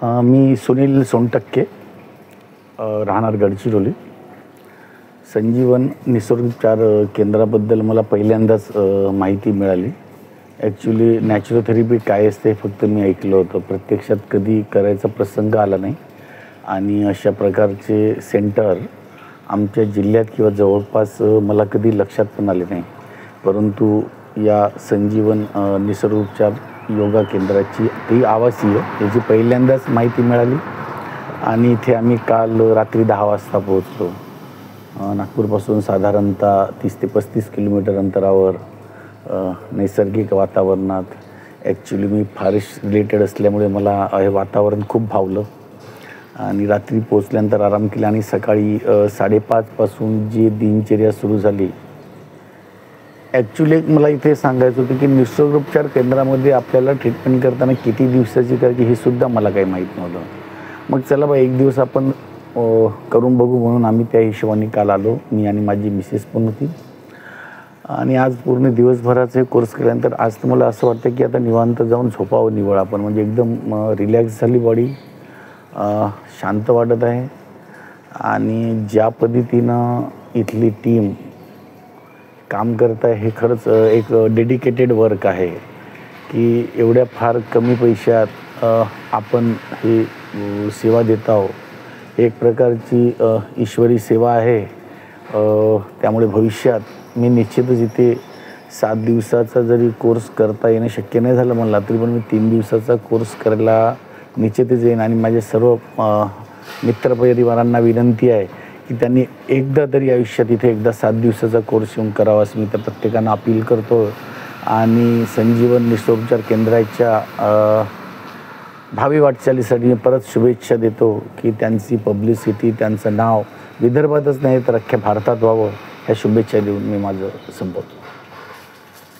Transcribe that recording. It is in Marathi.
मी सुनील सोनटक्के, राहणार गडचिरोली. संजीवन निसर्गोपचार केंद्राबद्दल मला पहिल्यांदाच माहिती मिळाली. ॲक्च्युली नॅचरोथेरपी काय असते फक्त मी ऐकलं होतं, प्रत्यक्षात कधी करायचा प्रसंग आला नाही. आणि अशा प्रकारचे सेंटर आमच्या जिल्ह्यात किंवा जवळपास मला कधी लक्षात पण आले नाही. परंतु या संजीवन निसर्गोपचार योगा केंद्राची ती आवासीय याची पहिल्यांदाच माहिती मिळाली. आणि इथे आम्ही काल रात्री 10 वाजता पोहोचलो. नागपूरपासून साधारणतः 30 ते 35 किलोमीटर अंतरावर नैसर्गिक वातावरणात. ॲक्च्युली मी फॉरेस्ट रिलेटेड असल्यामुळे मला हे वातावरण खूप भावलं आणि रात्री पोचल्यानंतर आराम केला आणि सकाळी 5:30 पासून जी दिनचर्या सुरू झाली. ॲक्च्युली एक मला इथे सांगायचं होतं की निसर्गोपचार केंद्रामध्ये आपल्याला ट्रीटमेंट करताना किती दिवसाची करायची हे सुद्धा मला काही माहीत नव्हतं. मग चला बा एक दिवस आपण करून बघू म्हणून आम्ही त्या हिशोबाने काल आलो. मी आणि माझी मिसेस पण होती. आणि आज पूर्ण दिवसभराचे कोर्स केल्यानंतर आज तर मला असं वाटतं की आता निवांत जाऊन झोपावं निवळ आपण, म्हणजे एकदम रिलॅक्स झाली बॉडी, शांत वाटत आहे. आणि ज्या पद्धतीनं इथली टीम काम करत आहे हे खरंच एक डेडिकेटेड वर्क आहे की एवढ्या फार कमी पैशात आपण हे सेवा देत आहोत. एक प्रकारची ईश्वरी सेवा आहे. त्यामुळे भविष्यात मी निश्चितच इथे 7 दिवसाचा जरी कोर्स करता येणं शक्य नाही झालं मला तरी पण मी 3 दिवसाचा कोर्स करायला निश्चितच येईन. आणि माझे सर्व मित्रपरिवारांना विनंती आहे की त्यांनी एकदा तरी आयुष्यात इथे एकदा 7 दिवसाचा कोर्स येऊन करावा असं मी तर प्रत्येकांना अपील करतो. आणि संजीवन निसर्गोपचार केंद्राच्या भावी वाटचालीसाठी मी परत शुभेच्छा देतो की त्यांची पब्लिसिटी, त्यांचं नाव विदर्भातच नाही तर अख्ख्या भारतात व्हावं ह्या शुभेच्छा देऊन मी माझं संपवतो.